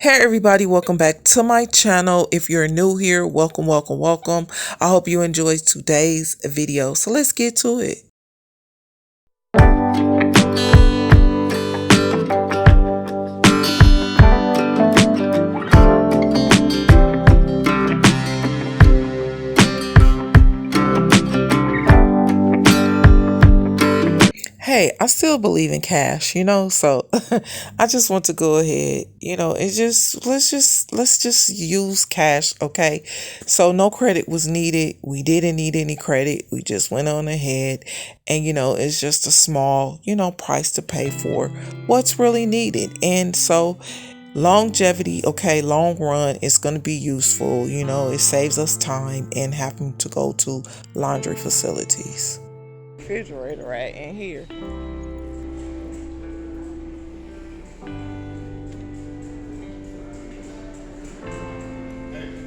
Hey everybody, welcome back to my channel. If you're new here, welcome, welcome, welcome. I hope you enjoyed today's video. So let's get to it. Hey, I still believe in cash, so I just want to go ahead, it's just let's just use cash, okay? So no credit was needed. We didn't need any credit. We just went on ahead and it's just a small, price to pay for what's really needed. And so longevity, okay, long run, it's going to be useful, it saves us time and having to go to laundry facilities. Refrigerator right in here.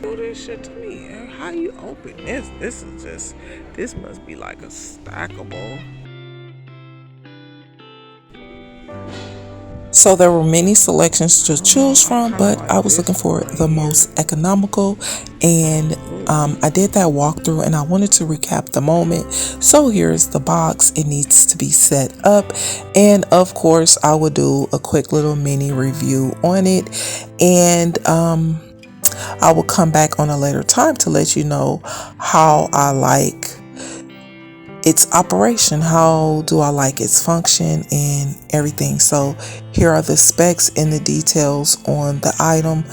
Do this shit to me. How you open this? This must be like a stackable. So there were many selections to choose from, but I was looking for the most economical, and I did that walkthrough and I wanted to recap the moment. So here's the box. It needs to be set up, and of course I will do a quick little mini review on it, and I will come back on a later time to let you know how I like its operation, how do I like its function and everything. So here are the specs and the details on the item,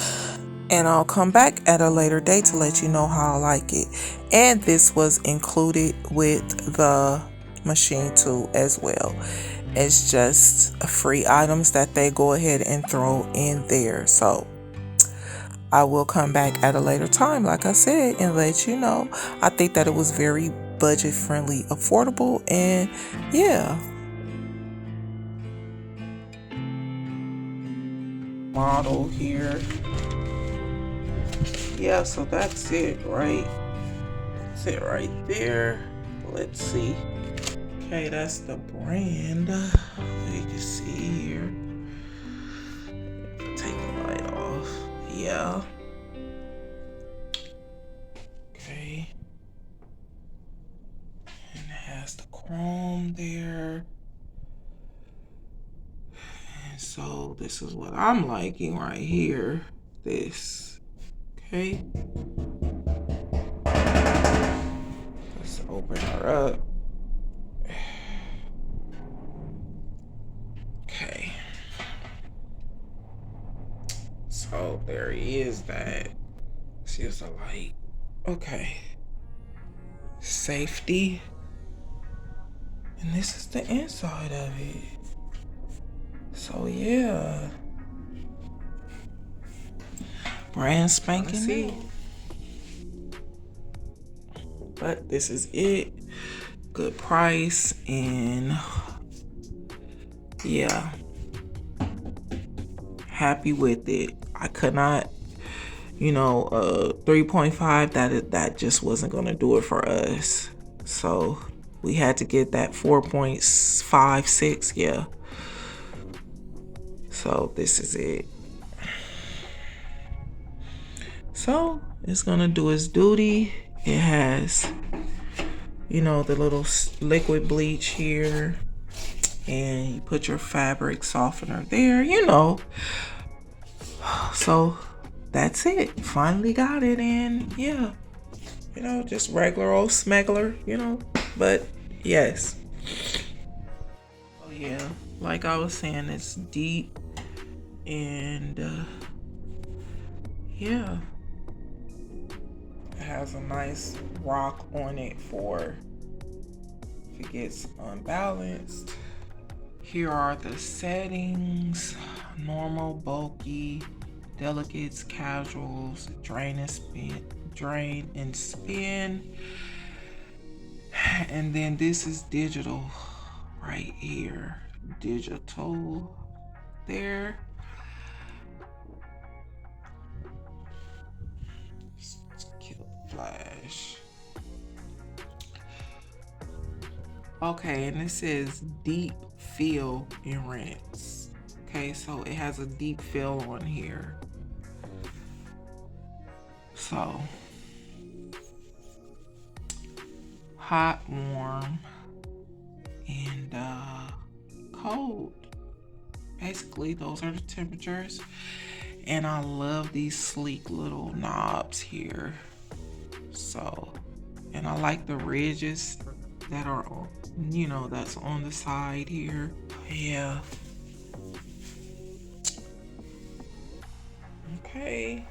and I'll come back at a later date to let you know how I like it. And this was included with the machine too as well. It's just free items that they go ahead and throw in there. So I will come back at a later time, like I said, and let you know. I think that it was very budget friendly, affordable, and yeah. Model here. Yeah, so that's it, right? That's it right there. Let's see. Okay, that's the brand. You can see here. Take the light off. Yeah. Okay. And it has the chrome there. And so this is what I'm liking right here. This. Okay. Let's open her up. Okay. So there is that. See, it's a light. Okay. Safety. And this is the inside of it. So yeah. Brand spanking new. But this is it. Good price, and yeah. Happy with it. I could not, 3.5, that just wasn't gonna do it for us. So we had to get that 4.56, yeah. So this is it. So it's gonna do its duty. It has, the little liquid bleach here, and you put your fabric softener there, So that's it. Finally got it, and yeah, just regular old smuggler, but yes. Oh yeah, like I was saying, it's deep, and yeah, it has a nice rock on it for if it gets unbalanced. Here are the settings: normal, bulky, delicates, casuals, drain and spin. And then this is digital right here. Digital there. Let's kill the flash. Okay, and this is deep feel and rinse. Okay, so it has a deep feel on here. So hot, warm, and cold. Basically, those are the temperatures. And I love these sleek little knobs here. So, and I like the ridges that are on, that's on the side here. Yeah. Okay.